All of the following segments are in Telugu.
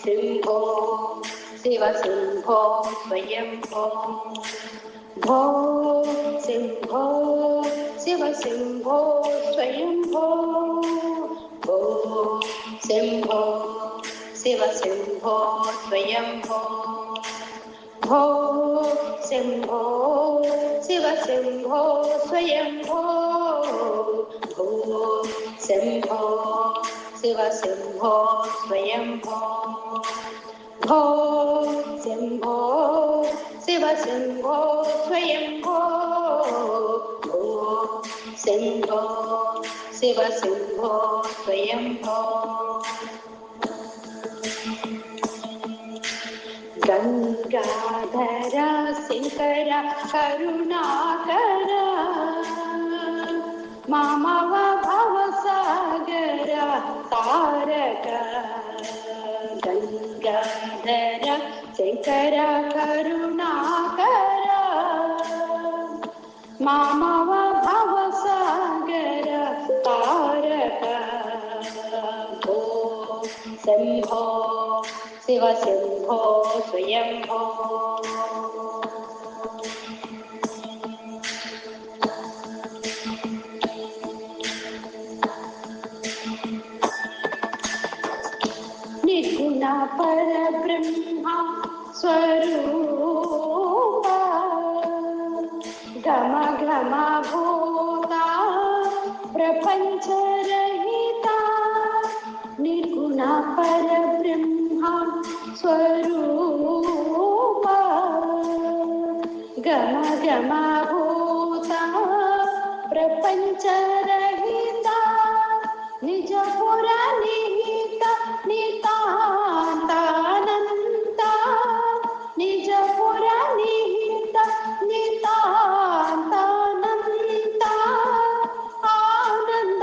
శంభో శివ శంభో స్వయంభో భో శంభో శివ శంభో స్వయంభో భో శంభో శివ శంభో స్వయంభో భో శంభో శివ శంభో స్వయంభో భో శంభో శివ శంభో స్వయంభో భో శంభో శివ శంభో స్వయంభో భో శంభో శివ శంభో స్వయంభో గంగాధర శంకర కరుణాకర మామవ భవసాగర తారక గంగాధర శంకర కరుణాకర మామవ భవసాగర తారక భో శంభో శివ శంభో స్వయంభో నిర్గుణ పరబ్రహ్మ స్వరూప గమ గమ భూత ప్రపంచరహిత నిర్గుణ పరబ్రహ్మ స్వరూప గమ గమ భూత ప్రపంచరహిత నిజ పుర నిహిత నితాంతానంత నిజ పుర నిహిత నితాంతానంత ఆనంద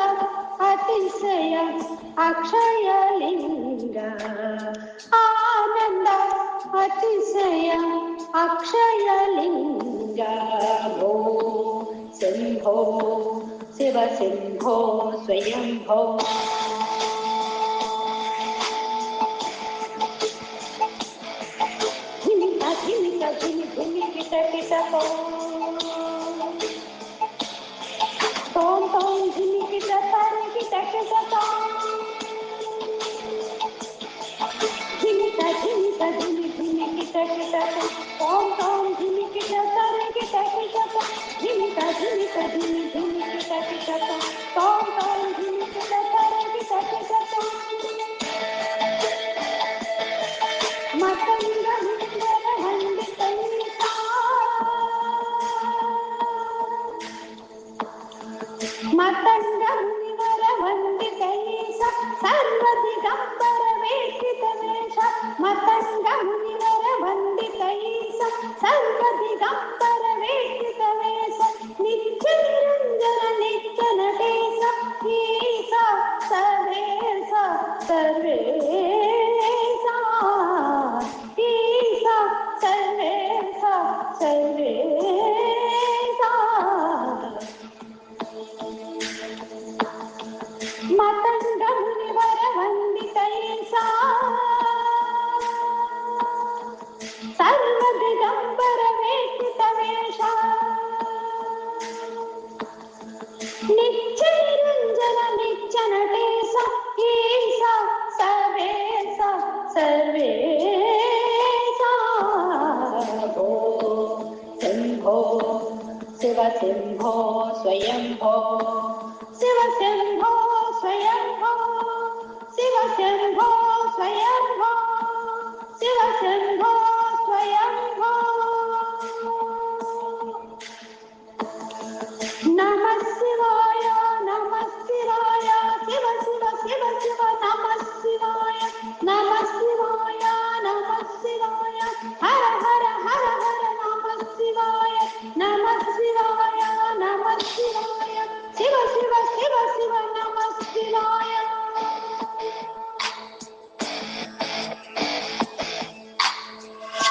అతిశయ అక్షయలింగ ఆనంద అతిశయ అక్షయలింగ భో శంభో శివ శంభో స్వయంభో ధిమిక ధిమిక ధిమి ధిమి కిట కిట తోం తోం ధిమి కిట తారి కిట కిట ధిమిక ధిమిక ధిమి ధిమి కిట కిట తోం తోం ధిమి కిట తారి కిట కిట ధిమిక ధిమిక ధిమి ధిమి కిట కిట తోం తోం ధిమి కిట తారి కిట కిట మతంగ ముందర వండిత మతంగ మునివర వండిత సర్వదిగంబర వేషిత వేష మతంగ మునివర వండిత సర్వదిగంబర వేషిత వేష నిత్య నిరంజన నిత్య నటేశ ఈశ సర్వేశ సర్వేశ ఈశ సర్వేశ సర్వేశ మతంగ మునివర వందిత సర్వదిగంబర వేషిత వేష నిత్య నిరంజన నిత్య నటేశ ఈశ సర్వేశ సర్వేశ భో శంభో శివ శంభో స్వయంభో శివ శంభో స్వయంభో శివ శంభో స్వయంభో శివ శంభో